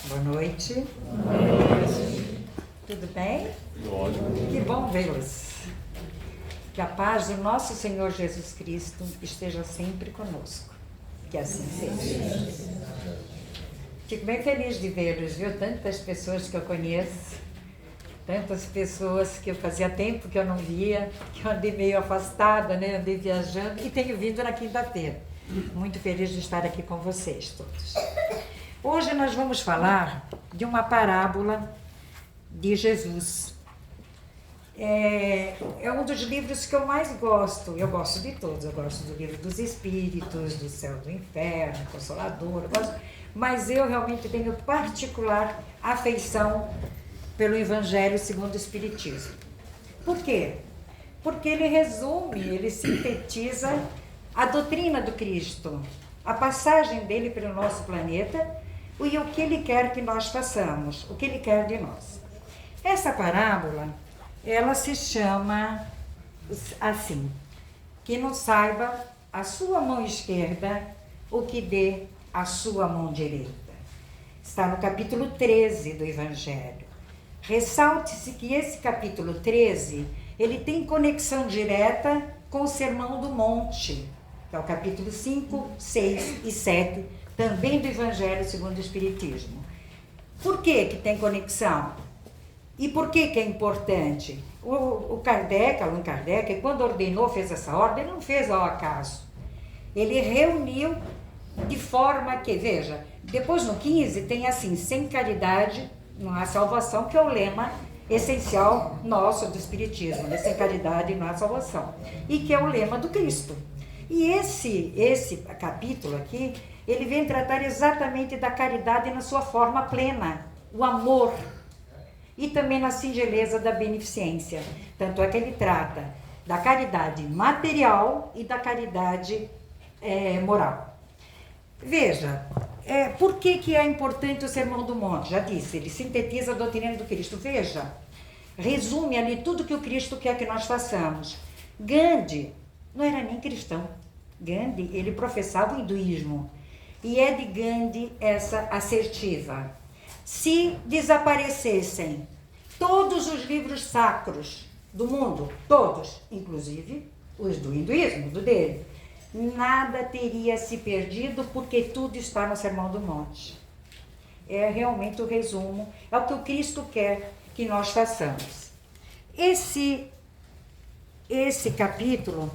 Boa noite. Tudo bem? Ótimo. Que bom vê-los. Que a paz do nosso Senhor Jesus Cristo esteja sempre conosco. Que assim seja. Fico bem feliz de vê-los, viu? Tantas pessoas que eu conheço, tantas pessoas que eu fazia tempo que eu não via, que eu andei meio afastada, né? Andei viajando e tenho vindo na quinta-feira. Muito feliz de estar aqui com vocês todos. Hoje nós vamos falar de uma parábola de Jesus. É um dos livros que eu mais gosto. Eu gosto de todos. Eu gosto do livro dos Espíritos, do Céu e do Inferno, Consolador. Mas eu realmente tenho particular afeição pelo Evangelho segundo o Espiritismo. Por quê? Porque ele resume, ele sintetiza a doutrina do Cristo, a passagem dele pelo nosso planeta e o que ele quer que nós façamos, o que ele quer de nós. Essa parábola, ela se chama assim: que não saiba a sua mão esquerda o que dê a sua mão direita. Está no capítulo 13 do Evangelho. Ressalte-se que esse capítulo 13, ele tem conexão direta com o Sermão do Monte, que é o capítulo 5, 6 e 7, também do Evangelho segundo o Espiritismo. Por que que tem conexão? E por que que é importante? O Kardec, Allan Kardec, quando ordenou, fez essa ordem, ele não fez ao acaso. Ele reuniu de forma que, veja, depois no 15 tem assim: sem caridade não há salvação, que é o lema essencial nosso do Espiritismo, né? Sem caridade não há salvação, e que é o lema do Cristo. E esse capítulo aqui, ele vem tratar exatamente da caridade na sua forma plena, o amor, e também na singeleza da beneficência. Tanto é que ele trata da caridade material e da caridade moral. Veja, por que é importante o Sermão do Monte? Já disse, ele sintetiza a doutrina do Cristo. Veja, resume ali tudo que o Cristo quer que nós façamos. Gandhi não era nem cristão. Gandhi, ele professava o hinduísmo. E é de Gandhi essa assertiva: se desaparecessem todos os livros sacros do mundo, todos, inclusive os do hinduísmo, do dele, nada teria se perdido, porque tudo está no Sermão do Monte. É realmente o resumo, é o que o Cristo quer que nós façamos. Esse capítulo,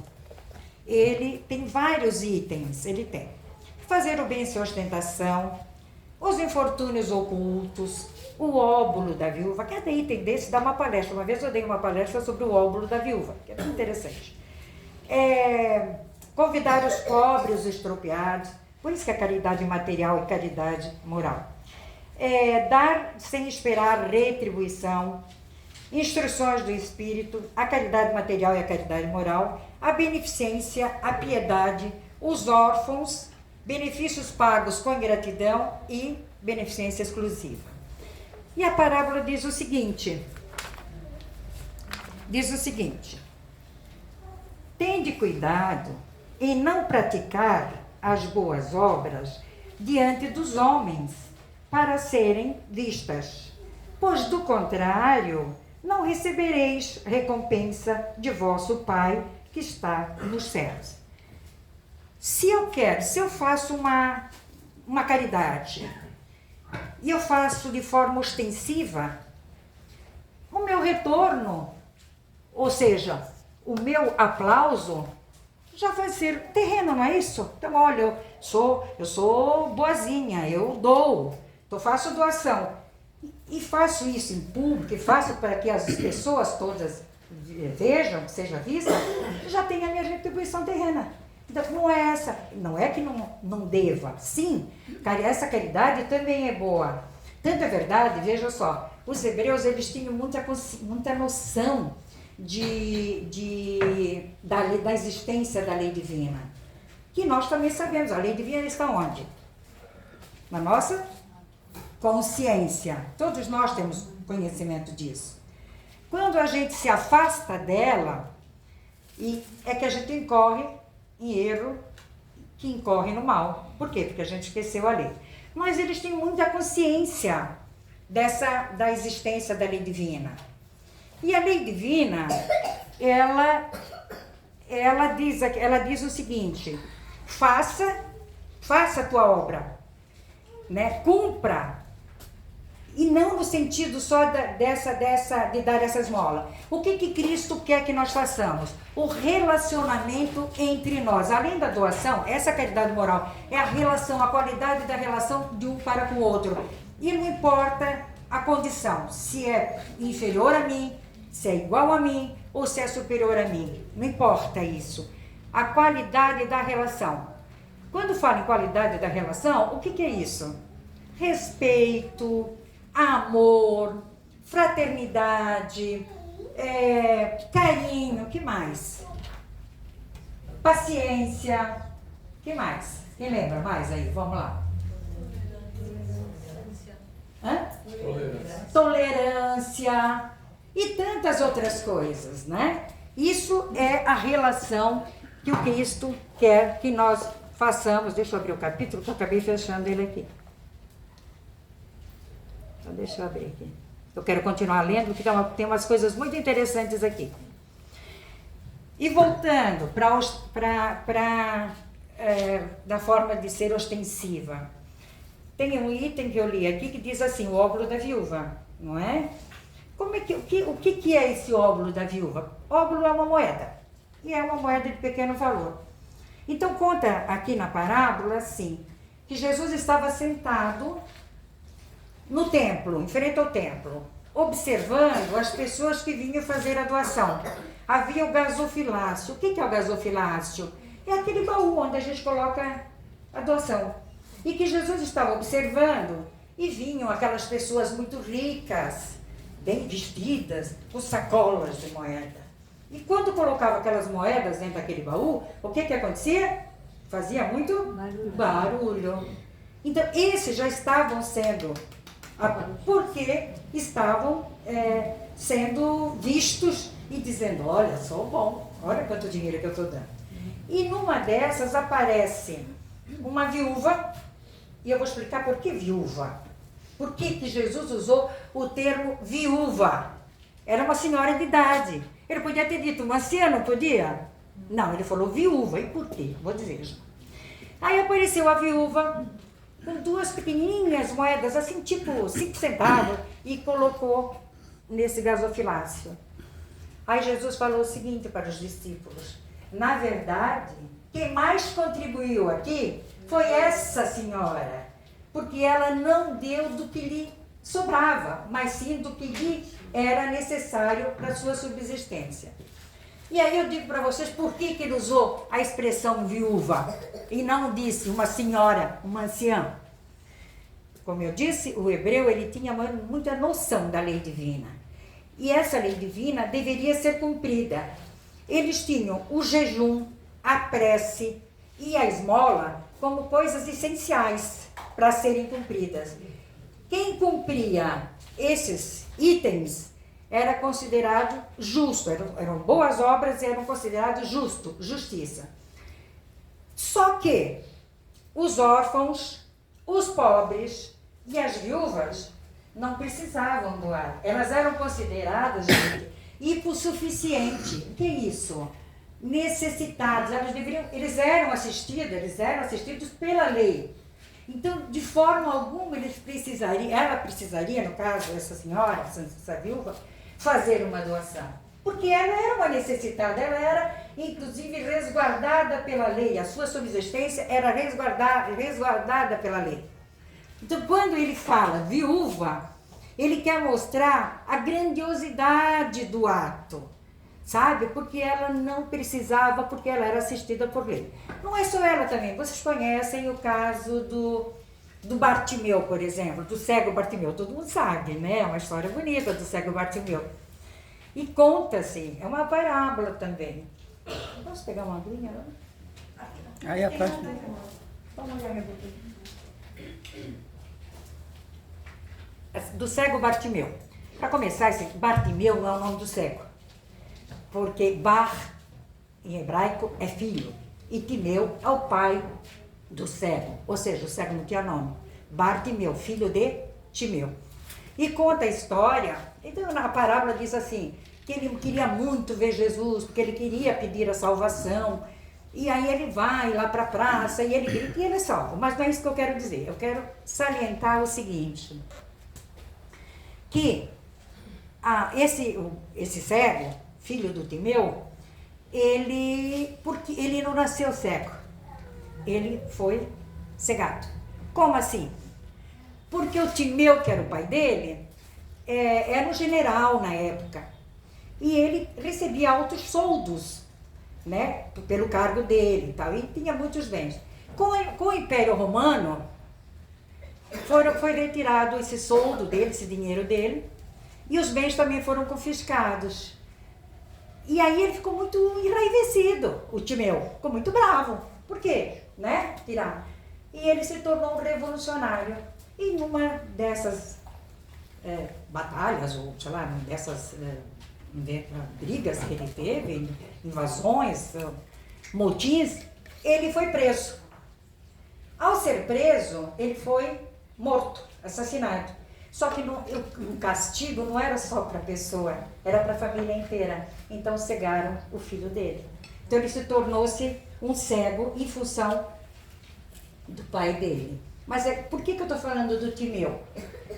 ele tem vários itens. Ele tem fazer o bem sem ostentação, os infortúnios ocultos, o óbolo da viúva. Cada item desse dá uma palestra. Uma vez eu dei uma palestra sobre o óbolo da viúva, que é muito interessante. Convidar os pobres, os estropiados, por isso que é caridade material e caridade moral. Dar sem esperar retribuição, instruções do Espírito, a caridade material e a caridade moral, a beneficência, a piedade, os órfãos, benefícios pagos com ingratidão e beneficência exclusiva. E a parábola diz o seguinte: tende cuidado em não praticar as boas obras diante dos homens, para serem vistas, pois do contrário não recebereis recompensa de vosso Pai que está nos céus. Se eu faço uma caridade e eu faço de forma ostensiva, o meu retorno, ou seja, o meu aplauso, já vai ser terreno, não é isso? Então, olha, eu sou boazinha, eu dou, faço doação, e faço isso em público, e faço para que as pessoas todas vejam, seja vista, já tem a minha retribuição terrena. Então, não é que não deva. Sim, essa caridade também é boa. Tanto é verdade, veja só, os hebreus, eles tinham muita noção da existência da lei divina, que nós também sabemos. A lei divina está onde? Na nossa consciência. Todos nós temos conhecimento disso. Quando a gente se afasta dela, é que a gente incorre em erro, que incorre no mal. Por quê? Porque a gente esqueceu a lei. mas eles têm muita consciência da existência da lei divina. E a lei divina, ela diz o seguinte: faça a tua obra, né? Cumpra. E não no sentido só de dar essa esmola. O que Cristo quer que nós façamos? O relacionamento entre nós. Além da doação, essa caridade moral é a relação, a qualidade da relação de um para com o outro. E não importa a condição, se é inferior a mim, se é igual a mim ou se é superior a mim. Não importa isso. A qualidade da relação. Quando falo em qualidade da relação, o que é isso? Respeito, amor, fraternidade, carinho, que mais? Paciência, que mais? Quem lembra mais aí? Vamos lá. Hã? Tolerância e tantas outras coisas, né? Isso é a relação que o Cristo quer que nós façamos. Deixa eu abrir o capítulo, que eu acabei fechando ele aqui. Então, deixa eu abrir aqui. Eu quero continuar lendo, porque tem umas coisas muito interessantes aqui. E voltando da forma de ser ostensiva. Tem um item que eu li aqui que diz assim, o óbolo da viúva, não é? O que é esse óbolo da viúva? Óbolo é uma moeda, e é uma moeda de pequeno valor. Então conta aqui na parábola assim, que Jesus estava sentado no templo, em frente ao templo, observando as pessoas que vinham fazer a doação. Havia o gasofilácio. O que é o gasofilácio? É aquele baú onde a gente coloca a doação. E que Jesus estava observando e vinham aquelas pessoas muito ricas, bem vestidas, com sacolas de moeda. E quando colocava aquelas moedas dentro daquele baú, o que acontecia? Fazia muito barulho. Então, esses já estavam sendo... porque estavam sendo vistos e dizendo, olha, sou bom, olha quanto dinheiro que eu estou dando. E numa dessas aparece uma viúva, e eu vou explicar por que viúva. Por que Jesus usou o termo viúva? Era uma senhora de idade. Ele podia ter dito uma anciã, não podia? Não, ele falou viúva. E por quê? Vou dizer já. Aí apareceu a viúva com duas pequenininhas moedas, assim, tipo 5 centavos, e colocou nesse gasofilácio. Aí Jesus falou o seguinte para os discípulos, na verdade, quem mais contribuiu aqui foi essa senhora, porque ela não deu do que lhe sobrava, mas sim do que lhe era necessário para a sua subsistência. E aí eu digo para vocês por que ele usou a expressão viúva e não disse uma senhora, uma anciã. Como eu disse, o hebreu ele tinha muita noção da lei divina. E essa lei divina deveria ser cumprida. Eles tinham o jejum, a prece e a esmola como coisas essenciais para serem cumpridas. Quem cumpria esses itens era considerado justo, eram boas obras e eram considerados justiça. Só que os órfãos, os pobres e as viúvas não precisavam doar. Elas eram consideradas, gente, hipossuficiente. O que é isso? Necessitados. Eles eram assistidos pela lei. Então, de forma alguma, ela precisaria, no caso, essa senhora, essa viúva, fazer uma doação. Porque ela era uma necessitada, ela era, inclusive, resguardada pela lei. A sua subsistência era resguardada pela lei. Então, quando ele fala viúva, ele quer mostrar a grandiosidade do ato, sabe? Porque ela não precisava, porque ela era assistida por lei. Não é só ela também. Vocês conhecem o caso do Bartimeu, por exemplo, do cego Bartimeu. Todo mundo sabe, né? É uma história bonita do cego Bartimeu. E conta-se, é uma parábola também. Posso pegar uma aguinha? Aí a próxima. Vamos olhar minha boca. Do cego Bartimeu. Para começar, esse Bartimeu não é o nome do cego. Porque Bar, em hebraico, é filho. E Timeu é o pai do cego. Ou seja, o cego não tinha nome. Bartimeu, filho de Timeu. E conta a história, então a parábola diz assim, que ele queria muito ver Jesus, porque ele queria pedir a salvação, e aí ele vai lá para a praça, e ele grita, e ele é salvo. Mas não é isso que eu quero dizer, eu quero salientar o seguinte, que esse cego, filho do Timeu, porque ele não nasceu cego, ele foi cegado. Como assim? Porque o Timeu, que era o pai dele, era um general na época, e ele recebia altos soldos, né, pelo cargo dele e tal, e tinha muitos bens. Com o Império Romano, foi retirado esse soldo dele, esse dinheiro dele, e os bens também foram confiscados. E aí ele ficou muito enraivecido, o Timeu, ficou muito bravo. Por quê? Né? Tirar. E ele se tornou um revolucionário. E numa dessas batalhas, ou sei lá, dessas brigas que ele teve, invasões, motins, ele foi preso. Ao ser preso, ele foi morto, assassinado. Só que o castigo não era só para a pessoa, era para a família inteira. Então cegaram o filho dele. Então ele se tornou-se um cego em função do pai dele. Mas por que eu estou falando do Timeu?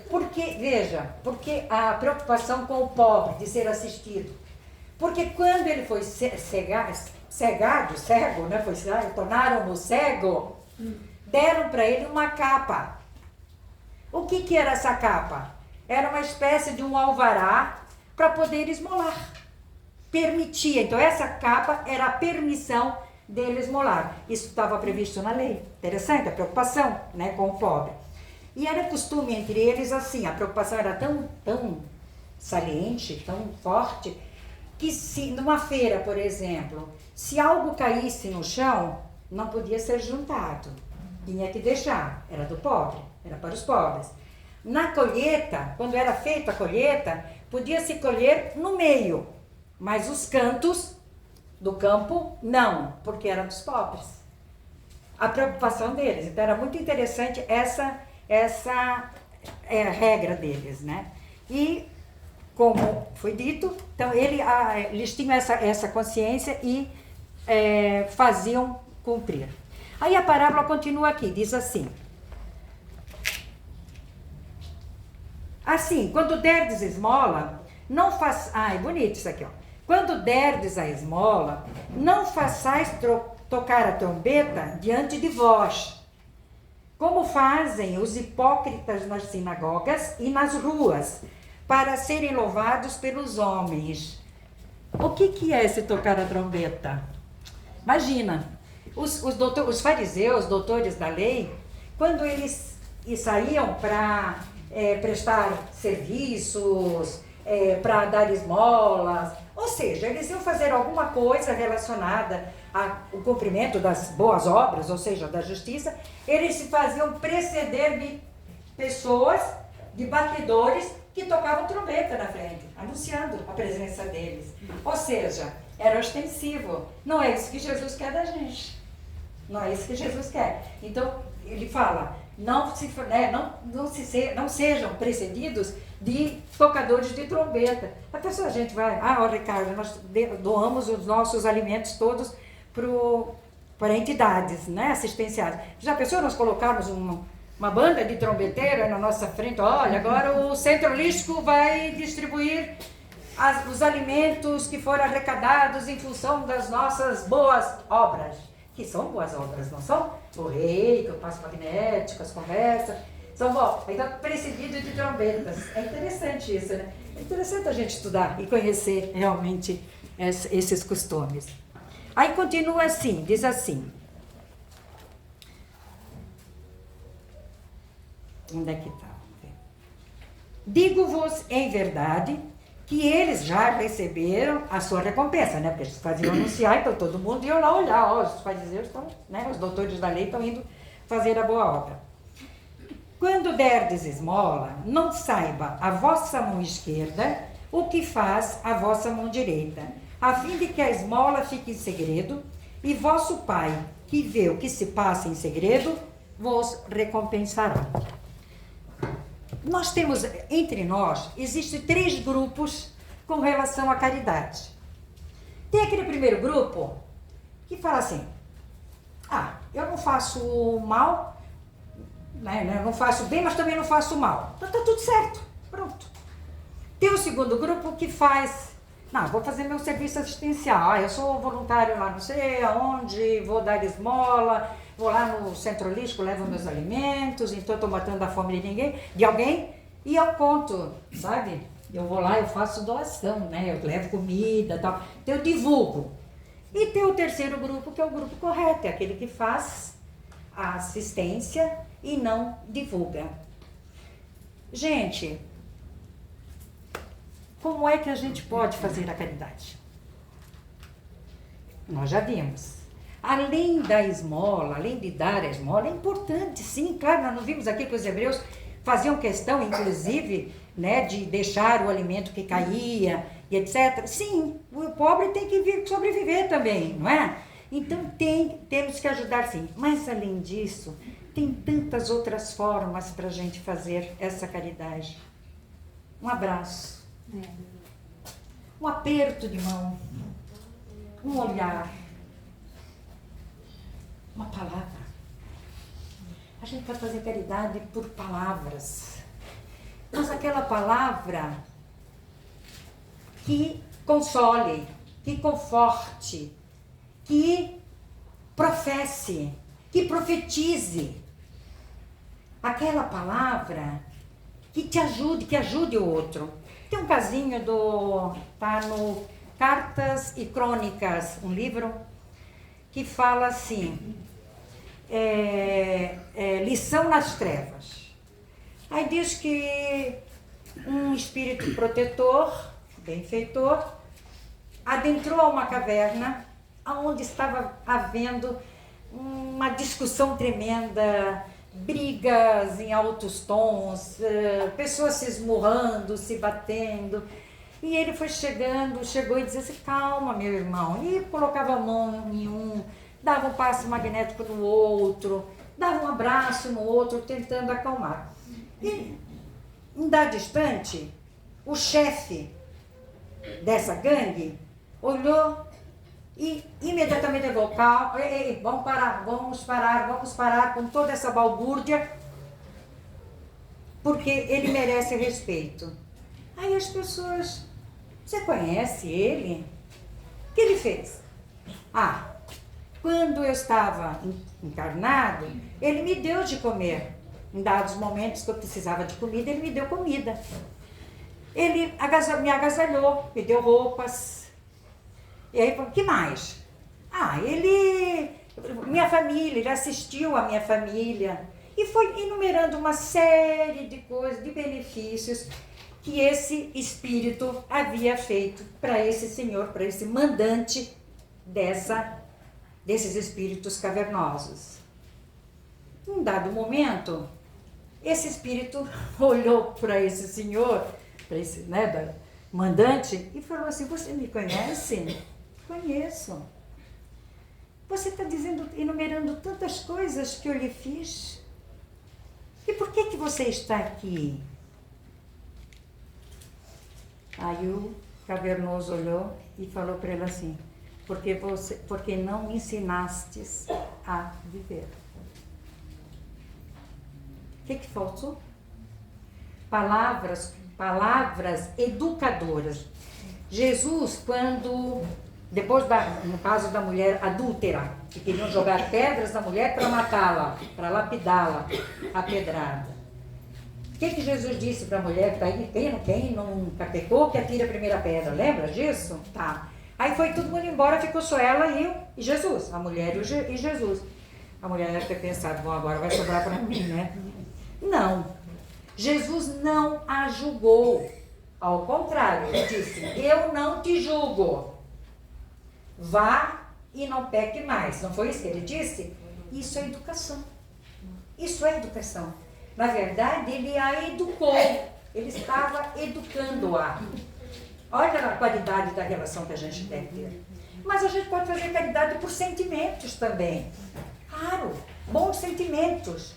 Porque a preocupação com o pobre, de ser assistido. Porque quando ele foi cego, né? Tornaram-no cego, deram para ele uma capa. O que era essa capa? Era uma espécie de um alvará para poder esmolar. Permitia. Então, essa capa era a permissão dele esmolar. Isso estava previsto na lei. Interessante a preocupação, né, com o pobre. E era costume entre eles assim, a preocupação era tão saliente, tão forte, que se numa feira, por exemplo, se algo caísse no chão, não podia ser juntado. Tinha que deixar. Era do pobre. Era para os pobres. Na colheita, quando era feita a colheita, podia-se colher no meio, mas os cantos do campo não, porque eram dos pobres. A preocupação deles. Então era muito interessante essa regra deles, né? E, como foi dito, então eles tinham essa consciência e faziam cumprir. Aí a parábola continua aqui, diz assim: assim, quando derdes esmola, não façais... é bonito isso aqui, ó. Quando derdes a esmola, não façais tocar a trombeta diante de vós, como fazem os hipócritas nas sinagogas e nas ruas, para serem louvados pelos homens. O que é esse tocar a trombeta? Imagina, os fariseus, doutores da lei, quando eles saíam para prestar serviços, para dar esmolas, ou seja, eles iam fazer alguma coisa relacionada ao cumprimento das boas obras, ou seja, da justiça, eles se faziam preceder de pessoas, de batedores, que tocavam trombeta na frente, anunciando a presença deles. Ou seja, era ostensivo. Não é isso que Jesus quer da gente. Não é isso que Jesus quer. Então, ele fala, não sejam precedidos de tocadores de trombeta. A pessoa, a gente vai, Ricardo, nós doamos os nossos alimentos todos para entidades, né, assistenciais. Já pensou nós colocarmos uma banda de trombeteira na nossa frente? Olha, agora o centro holístico vai distribuir os alimentos que foram arrecadados em função das nossas boas obras. Que são boas obras, não são? O reiki, o passo magnético, as conversas, são bom. Aí está precedido de trombetas. É interessante isso, né? É interessante a gente estudar e conhecer realmente esses costumes. Aí continua assim, diz assim. Onde é que está? Digo-vos em verdade que eles já receberam a sua recompensa, né? Porque eles faziam anunciar, então todo mundo ia lá olhar, os fariseus estão, né? Os doutores da lei estão indo fazer a boa obra. Quando derdes esmola, não saiba a vossa mão esquerda o que faz a vossa mão direita, a fim de que a esmola fique em segredo, e vosso Pai, que vê o que se passa em segredo, vos recompensará. nós temos, entre nós, existem 3 grupos com relação à caridade. Tem aquele primeiro grupo que fala assim, eu não faço mal, né? Não faço bem, mas também não faço mal. Então tá tudo certo, pronto. Tem o segundo grupo que faz, vou fazer meu serviço assistencial, eu sou voluntário lá não sei aonde, vou dar esmola, vou lá no centro holístico, levo meus alimentos, então estou matando a fome de alguém, e eu conto, sabe? Eu vou lá, eu faço doação, né? Eu levo comida e tal, então eu divulgo. E tem o terceiro grupo, que é o grupo correto, é aquele que faz a assistência e não divulga. Gente, como é que a gente pode fazer a caridade? Nós já vimos. Além da esmola, além de dar a esmola, é importante, sim, claro, nós não vimos aqui que os hebreus faziam questão, inclusive, né, de deixar o alimento que caía e etc. Sim, o pobre tem que sobreviver também, não é? Então temos que ajudar sim. Mas além disso, tem tantas outras formas para a gente fazer essa caridade. Um abraço, um aperto de mão, um olhar, uma palavra. A gente pode fazer caridade por palavras. Mas aquela palavra que console, que conforte, que professe, que profetize. Aquela palavra que te ajude, que ajude o outro. Tem um casinho tá no Cartas e Crônicas, um livro que fala assim, lição nas trevas. Aí diz que um espírito protetor, benfeitor, adentrou a uma caverna onde estava havendo uma discussão tremenda, brigas em altos tons, pessoas se esmurrando, se batendo. E ele chegou e dizia assim, calma, meu irmão. E colocava a mão em um, dava um passe magnético no outro, dava um abraço no outro, tentando acalmar. E, em dado instante, o chefe dessa gangue olhou e imediatamente levou, calma, vamos parar com toda essa balbúrdia, porque ele merece respeito. Aí as pessoas, você conhece ele? O que ele fez? Quando eu estava encarnado, ele me deu de comer. Em dados momentos que eu precisava de comida, ele me deu comida. Ele me agasalhou, me deu roupas. E aí, o que mais? Minha família, ele assistiu a minha família. E foi enumerando uma série de coisas, de benefícios que esse espírito havia feito para esse senhor, para esse mandante desses espíritos cavernosos. Em dado momento, esse espírito olhou para esse senhor, para esse mandante, e falou assim, você me conhece? Conheço. Você está enumerando tantas coisas que eu lhe fiz. E por que você está aqui? Aí o cavernoso olhou e falou para ele assim, porque não me ensinastes a viver. O que faltou? Palavras educadoras. Jesus, depois no caso da mulher adúltera, que queriam jogar pedras na mulher para matá-la, para lapidá-la, a pedrada. O que Jesus disse para a mulher que está aí? Quem nunca pecou, que atire a primeira pedra. Lembra disso? Tá. Aí foi todo mundo embora, ficou só ela e Jesus, a mulher e Jesus. A mulher deve ter pensado, bom, agora vai sobrar para mim, né? Não. Jesus não a julgou. Ao contrário, ele disse, eu não te julgo. Vá e não peque mais. Não foi isso que ele disse? Isso é educação. Isso é educação. Na verdade, ele a educou. Ele estava educando-a. Olha a qualidade da relação que a gente deve ter. Mas a gente pode fazer caridade por sentimentos também. Claro, bons sentimentos.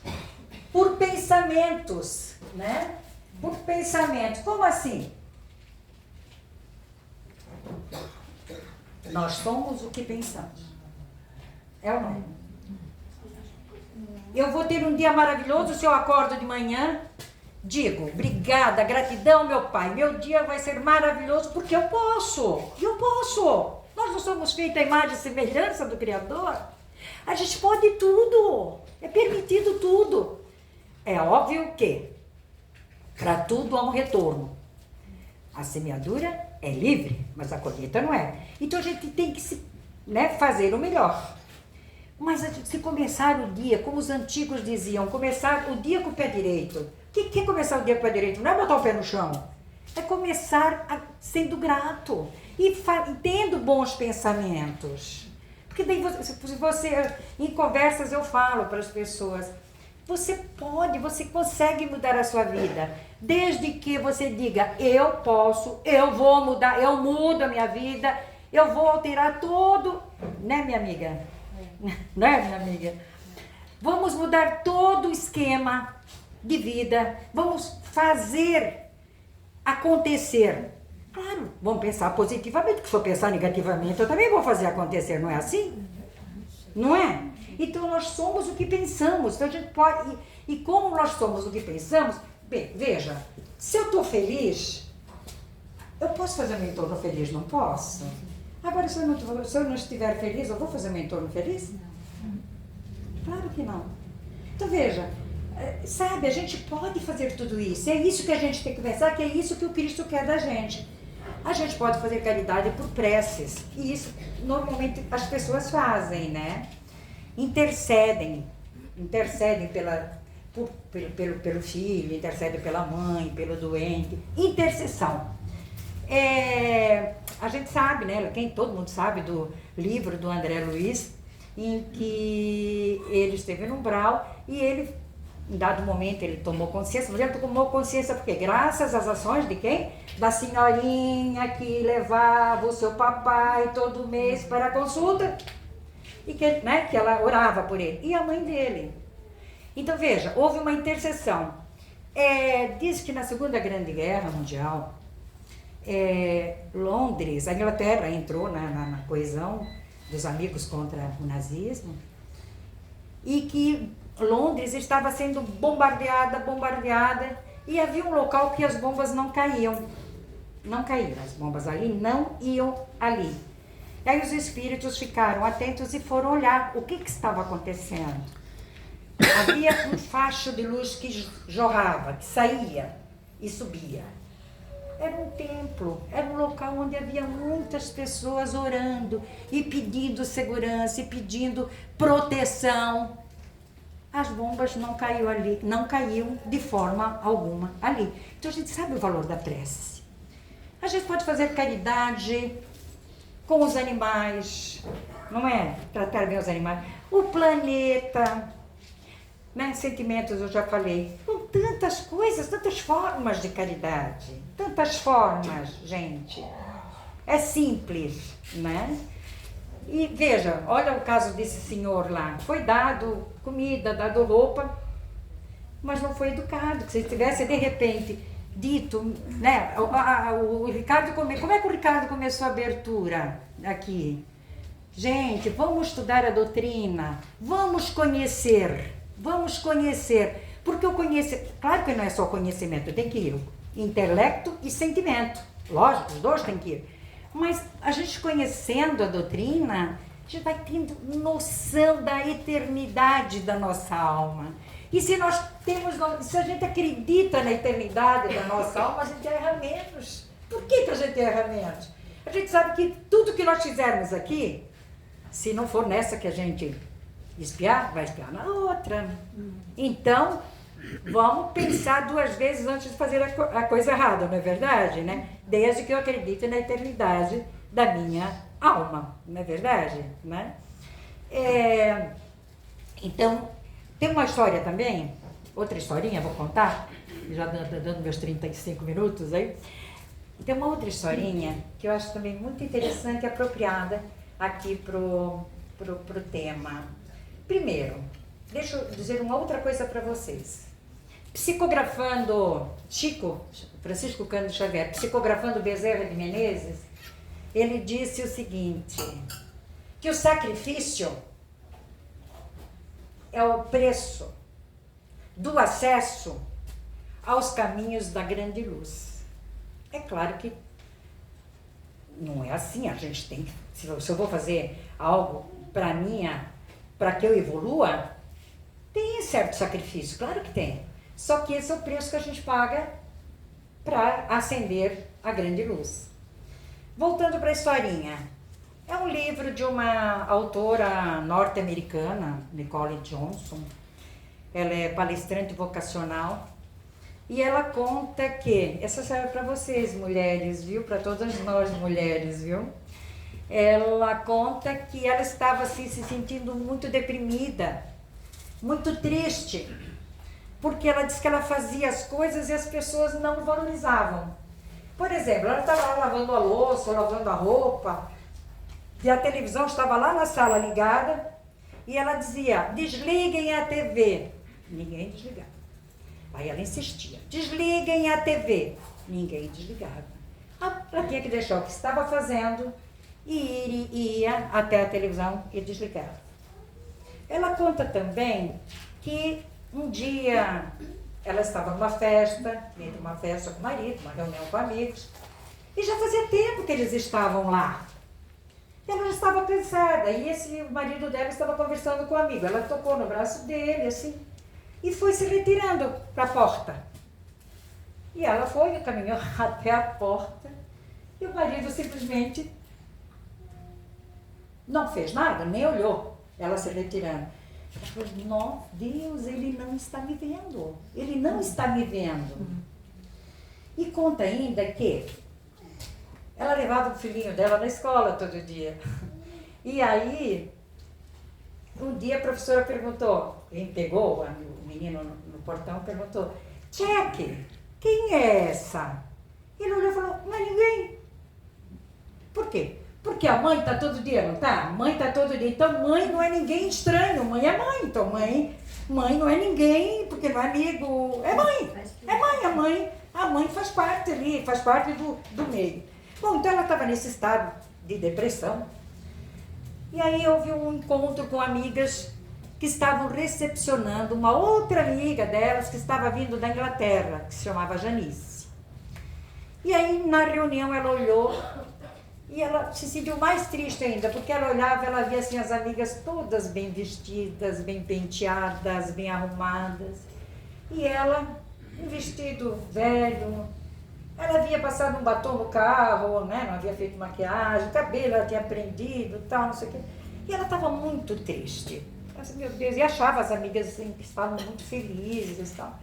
Por pensamentos, né? por pensamentos. Como assim? Nós somos o que pensamos. É ou não? Eu vou ter um dia maravilhoso se eu acordo de manhã, digo, obrigada, gratidão, meu Pai, meu dia vai ser maravilhoso porque eu posso. Nós não somos feitos à imagem e semelhança do Criador. A gente pode tudo, é permitido tudo. É óbvio que para tudo há um retorno. A semeadura é livre, mas a colheita não é. Então a gente tem que fazer o melhor. Mas se começar o dia, como os antigos diziam, começar o dia com o pé direito. O que é começar o dia com o pé direito? Não é botar o pé no chão. É começar sendo grato e tendo bons pensamentos. Porque daí você, em conversas eu falo para as pessoas, você consegue mudar a sua vida. Desde que você diga, eu posso, eu vou mudar, eu mudo a minha vida, eu vou alterar tudo. Né, minha amiga? Né, minha amiga? Vamos mudar todo o esquema de vida. Vamos fazer acontecer. Claro, vamos pensar positivamente, porque se eu pensar negativamente, eu também vou fazer acontecer, não é assim? Não é? Então nós somos o que pensamos. Então a gente pode. E como nós somos o que pensamos, bem, veja, se eu estou feliz, eu posso fazer meu entorno feliz, não posso? Agora, se eu não estiver feliz, eu vou fazer meu entorno feliz? Claro que não. Então veja, sabe, a gente pode fazer tudo isso. É isso que a gente tem que pensar, que é isso que o Cristo quer da gente. A gente pode fazer caridade por preces. E isso, normalmente, as pessoas fazem, né? Intercedem pelo filho, intercedem pela mãe, pelo doente. Intercessão. A gente sabe, né? Todo mundo sabe do livro do André Luiz, em que ele esteve no umbral e ele, em dado momento, ele tomou consciência, mas ele tomou consciência porque graças às ações de quem? Da senhorinha que levava o seu papai todo mês para a consulta e que ela orava por ele, e a mãe dele. Então veja, houve uma intercessão. Diz que na Segunda Grande Guerra Mundial, Londres, a Inglaterra entrou na coesão dos amigos contra o nazismo, e que Londres estava sendo bombardeada, e havia um local que as bombas não caíam, as bombas ali não iam ali. E aí os espíritos ficaram atentos e foram olhar o que estava acontecendo. Havia um facho de luz que jorrava, que saía e subia. Era um templo, era um local onde havia muitas pessoas orando e pedindo segurança e pedindo proteção. As bombas não caíam de forma alguma ali. Então a gente sabe o valor da prece. A gente pode fazer caridade com os animais, não é? Tratar bem os animais. O planeta, né? Sentimentos, eu já falei. Com tantas coisas, tantas formas de caridade. Tantas formas, gente. É simples, né? E veja, olha o caso desse senhor lá. Foi dado comida, dado roupa, mas não foi educado. Se tivesse, de repente, dito, né? O Ricardo, como é que o Ricardo começou a abertura aqui? Gente, vamos estudar a doutrina, vamos conhecer. Porque o conhecimento, claro que não é só conhecimento, tem que ir intelecto e sentimento. Lógico, os dois têm que ir. Mas a gente conhecendo a doutrina, a gente vai tendo noção da eternidade da nossa alma. E se a gente acredita na eternidade da nossa alma, a gente erra menos. Por que a gente erra menos? A gente sabe que tudo que nós fizermos aqui, se não for nessa que a gente espiar, vai espiar na outra. Então, vamos pensar 2 vezes antes de fazer a coisa errada, não é verdade, né? Desde que eu acredite na eternidade da minha alma, não é verdade, né? Então, tem uma história também, outra historinha, vou contar, já dando meus 35 minutos aí. Tem uma outra historinha que eu acho também muito interessante e apropriada aqui pro tema. Primeiro, deixa eu dizer uma outra coisa para vocês. psicografando Francisco Cândido Xavier, psicografando Bezerra de Menezes, ele disse o seguinte, que o sacrifício é o preço do acesso aos caminhos da grande luz. É claro que não é assim, a gente tem que, se eu vou fazer algo para que eu evolua, tem certo sacrifício, claro que tem. Só que esse é o preço que a gente paga para acender a grande luz. Voltando para a historinha, é um livro de uma autora norte-americana, Nicole Johnson. Ela é palestrante vocacional e ela conta que, essa serve para vocês mulheres, viu? Para todas nós mulheres, viu? Ela conta que ela estava assim, se sentindo muito deprimida, muito triste, porque ela disse que ela fazia as coisas e as pessoas não valorizavam. Por exemplo, ela estava lá lavando a louça, lavando a roupa, e a televisão estava lá na sala ligada, e ela dizia, desliguem a TV. Ninguém desligava. Aí ela insistia, desliguem a TV. Ninguém desligava. Ela tinha que deixar o que estava fazendo e ia até a televisão e desligava. Ela conta também que um dia ela estava numa festa, entre uma festa com o marido, uma reunião com amigos, e já fazia tempo que eles estavam lá. Ela já estava cansada, e o marido dela estava conversando com o amigo. Ela tocou no braço dele, assim, e foi se retirando para a porta. E ela foi, caminhou até a porta, e o marido simplesmente não fez nada, nem olhou, ela se retirando. Ela falou, nossa, Deus, ele não está me vendo. Ele não está me vendo. E conta ainda que ela levava o filhinho dela na escola todo dia. E aí, um dia a professora perguntou, quem pegou o menino no portão, perguntou, Jack, quem é essa? Ele olhou e falou, não é ninguém. Por quê? Porque a mãe está todo dia, não está? A mãe está todo dia. Então, mãe não é ninguém estranho. Mãe é mãe. Então, mãe não é ninguém, porque não é amigo. É mãe. É mãe. A mãe faz parte ali, faz parte do meio. Bom, então ela estava nesse estado de depressão. E aí houve um encontro com amigas que estavam recepcionando uma outra amiga delas que estava vindo da Inglaterra, que se chamava Janice. E aí, na reunião, ela olhou e ela se sentiu mais triste ainda, porque ela olhava, ela via assim as amigas todas bem vestidas, bem penteadas, bem arrumadas. E ela, um vestido velho, ela havia passado um batom no carro, né? Não havia feito maquiagem, o cabelo ela tinha prendido, tal, não sei o quê. E ela estava muito triste. Ela disse, meu Deus, e achava as amigas assim, que estavam muito felizes e tal.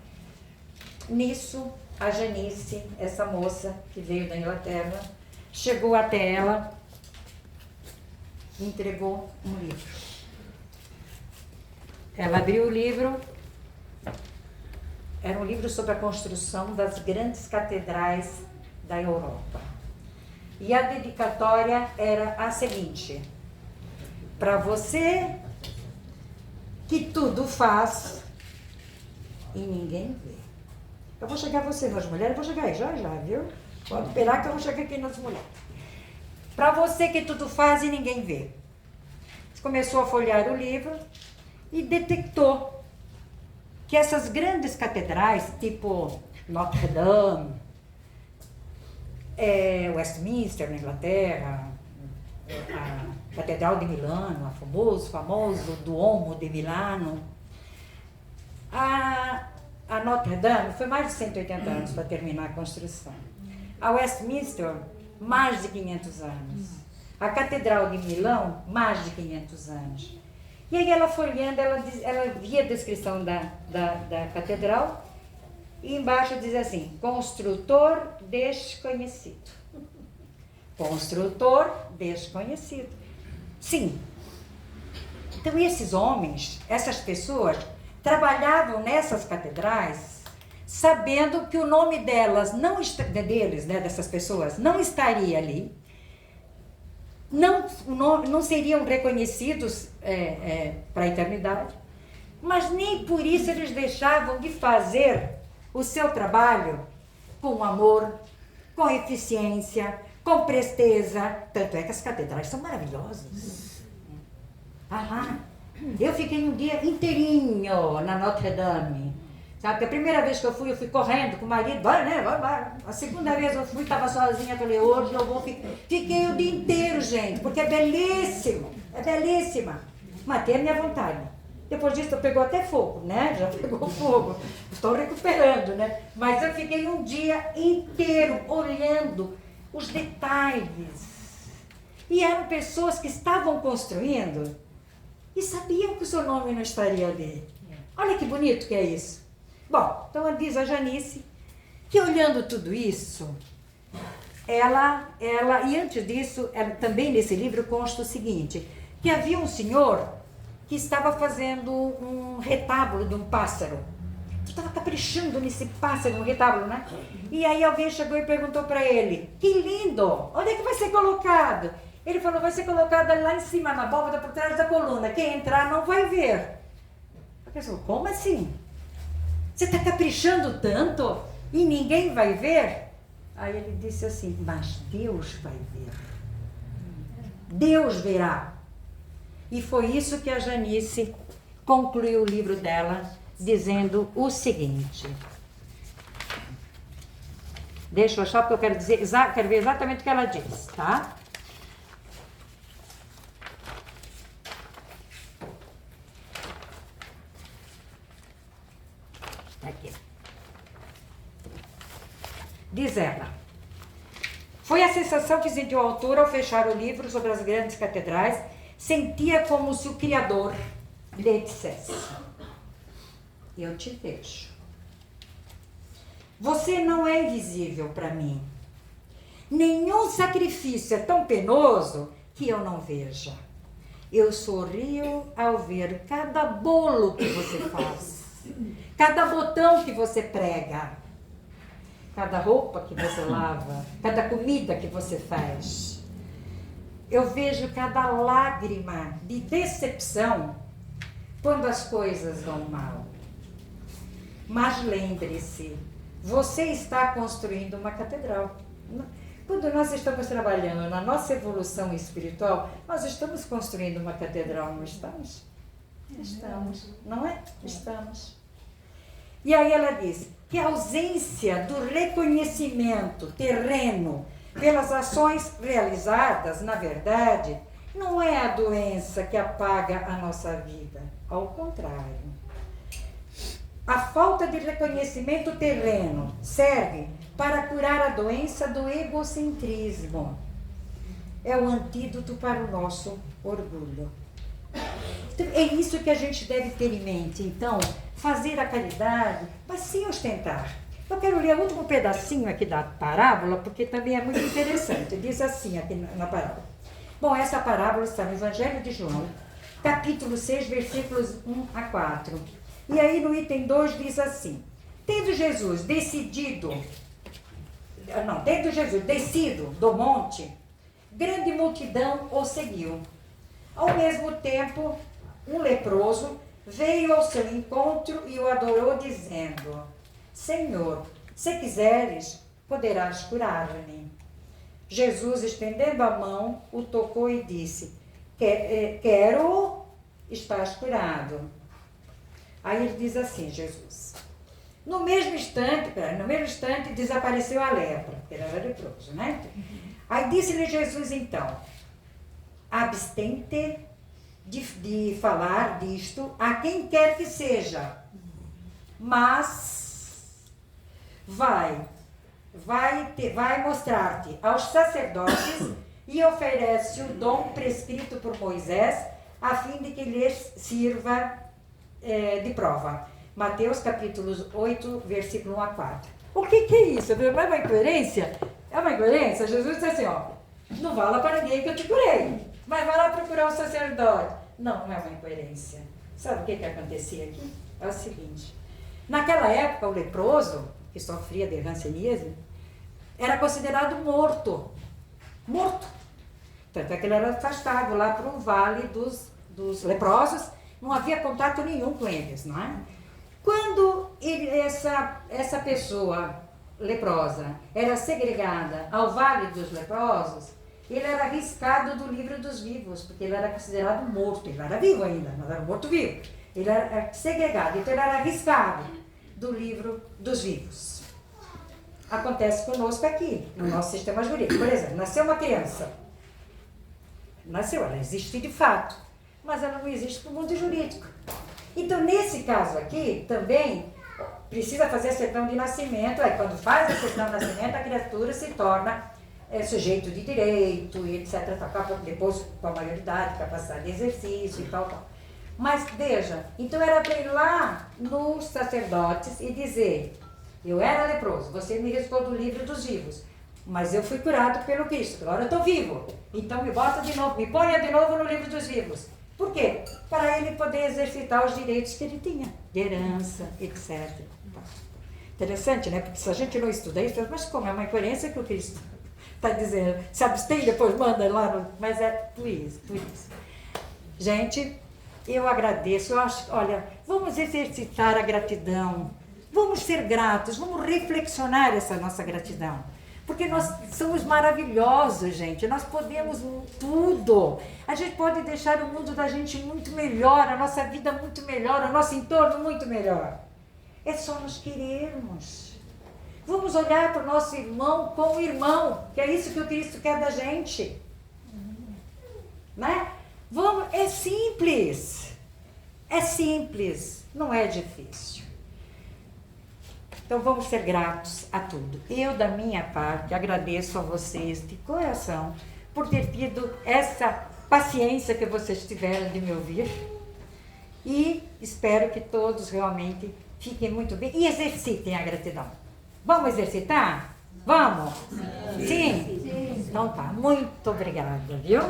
Nisso, a Janice, essa moça que veio da Inglaterra, chegou até ela e entregou um livro. Ela abriu o livro, era um livro sobre a construção das grandes catedrais da Europa. E a dedicatória era a seguinte, para você que tudo faz e ninguém vê. Eu vou chegar a você, nas mulheres, eu vou chegar aí já, viu? Pode esperar que eu vou chegar aqui nas mulheres. Para você que tudo faz e ninguém vê. Começou a folhear o livro e detectou que essas grandes catedrais, tipo Notre Dame, Westminster, na Inglaterra, a Catedral de Milano, o famoso Duomo de Milano, a Notre Dame foi mais de 180 anos para terminar a construção. A Westminster, mais de 500 anos. A Catedral de Milão, mais de 500 anos. E aí ela folheando, ela via a descrição da catedral e embaixo diz assim, construtor desconhecido. Construtor desconhecido. Sim. Então esses homens, essas pessoas, trabalhavam nessas catedrais sabendo que o nome delas deles, né, dessas pessoas, não estaria ali, não seriam reconhecidos para a eternidade, mas nem por isso eles deixavam de fazer o seu trabalho com amor, com eficiência, com presteza. Tanto é que as catedrais são maravilhosas. Ah lá, eu fiquei um dia inteirinho na Notre Dame. Sabe, a primeira vez que eu fui correndo com o marido, vai, né, vai. A segunda vez eu fui, estava sozinha, falei, hoje eu vou ficar. Fiquei o dia inteiro, gente, porque é belíssimo, é belíssima. Matei a minha vontade. Depois disso, pegou até fogo, né? Já pegou fogo. Estou recuperando, né? Mas eu fiquei um dia inteiro olhando os detalhes. E eram pessoas que estavam construindo e sabiam que o seu nome não estaria ali. Olha que bonito que é isso. Bom, então diz a Janice que olhando tudo isso, ela e antes disso, também nesse livro consta o seguinte, que havia um senhor que estava fazendo um retábulo de um pássaro. Estava caprichando nesse pássaro, um retábulo, né? E aí alguém chegou e perguntou para ele, que lindo, onde é que vai ser colocado? Ele falou, vai ser colocado lá em cima, na abóbada, por trás da coluna. Quem entrar não vai ver. A pessoa, como assim? Você está caprichando tanto e ninguém vai ver? Aí ele disse assim, mas Deus vai ver. Deus verá. E foi isso que a Janice concluiu o livro dela, dizendo o seguinte. Deixa eu achar, porque eu quero ver exatamente o que ela diz, tá? Aqui. Diz ela. Foi a sensação que sentiu a autora ao fechar o livro sobre as grandes catedrais. Sentia como se o Criador lhe dissesse, eu te vejo. Você não é invisível para mim. Nenhum sacrifício é tão penoso que eu não veja. Eu sorrio ao ver cada bolo que você faz, cada botão que você prega, cada roupa que você lava, cada comida que você faz. Eu vejo cada lágrima de decepção quando as coisas vão mal. Mas lembre-se, você está construindo uma catedral. Quando nós estamos trabalhando na nossa evolução espiritual, nós estamos construindo uma catedral, não estamos? Estamos, não é? Estamos. E aí ela diz que a ausência do reconhecimento terreno pelas ações realizadas, na verdade, não é a doença que apaga a nossa vida. Ao contrário. A falta de reconhecimento terreno serve para curar a doença do egocentrismo. É o antídoto para o nosso orgulho. Então, é isso que a gente deve ter em mente. Então, fazer a caridade, mas sem ostentar. Eu quero ler o último pedacinho aqui da parábola, porque também é muito interessante. Diz assim aqui na parábola. Bom, essa parábola está no Evangelho de João, capítulo 6, versículos 1 a 4. E aí no item 2 diz assim, tendo Jesus descido do monte, grande multidão o seguiu. Ao mesmo tempo, um leproso veio ao seu encontro e o adorou, dizendo, Senhor, se quiseres, poderás curar-me. Jesus, estendendo a mão, o tocou e disse, quero, estás curado. Aí ele diz assim, Jesus, no mesmo instante desapareceu a lepra, porque ele era leproso, né? Aí disse-lhe Jesus então, abstente de falar disto a quem quer que seja, mas vai mostrar-te aos sacerdotes e oferece o dom prescrito por Moisés, a fim de que lhes sirva de prova. Mateus capítulo 8, versículo 1 a 4. O que é isso? É uma incoerência? É uma incoerência? Jesus disse assim, ó, não fala para ninguém que eu te curei, mas vai lá procurar o sacerdote. Não, não é uma incoerência. Sabe o que acontecia aqui? É o seguinte, naquela época o leproso, que sofria de hanseníase, era considerado morto. Morto. Tanto é que ele era afastado lá para o vale dos leprosos, não havia contato nenhum com eles, não é? Quando essa pessoa leprosa era segregada ao Vale dos Leprosos, ele era arriscado do livro dos vivos, porque ele era considerado morto. Ele era vivo ainda, mas era morto-vivo. Ele era segregado, então ele era arriscado do livro dos vivos. Acontece conosco aqui, no nosso sistema jurídico. Por exemplo, nasceu uma criança. Nasceu, ela existe de fato, mas ela não existe para o mundo jurídico. Então, nesse caso aqui, também precisa fazer a certidão de nascimento. Aí, quando faz a certidão de nascimento, a criatura se torna sujeito de direito, e etc. Depois, com a maioridade, capacidade de exercício e tal. Mas, veja, então era para ir lá nos sacerdotes e dizer: eu era leproso, você me restou do livro dos vivos, mas eu fui curado pelo Cristo, agora eu estou vivo. Então me bota de novo, me ponha de novo no livro dos vivos. Por quê? Para ele poder exercitar os direitos que ele tinha, de herança, etc. Interessante, né? Porque se a gente não estuda isso, mas como é uma incoerência que o Cristo está dizendo, se abstém, depois manda lá, mas é por isso. Gente, eu agradeço, eu acho, olha, vamos exercitar a gratidão, vamos ser gratos, vamos reflexionar essa nossa gratidão. Porque nós somos maravilhosos, gente. Nós podemos tudo. A gente pode deixar o mundo da gente muito melhor, a nossa vida muito melhor, o nosso entorno muito melhor. É só nos querermos. Vamos olhar para o nosso irmão como irmão, que é isso que o Cristo quer da gente. Né? É simples. É simples, não é difícil. Então, vamos ser gratos a tudo. Eu, da minha parte, agradeço a vocês de coração por ter tido essa paciência que vocês tiveram de me ouvir. E espero que todos realmente fiquem muito bem e exercitem a gratidão. Vamos exercitar? Vamos? Sim? Então tá, muito obrigada, viu?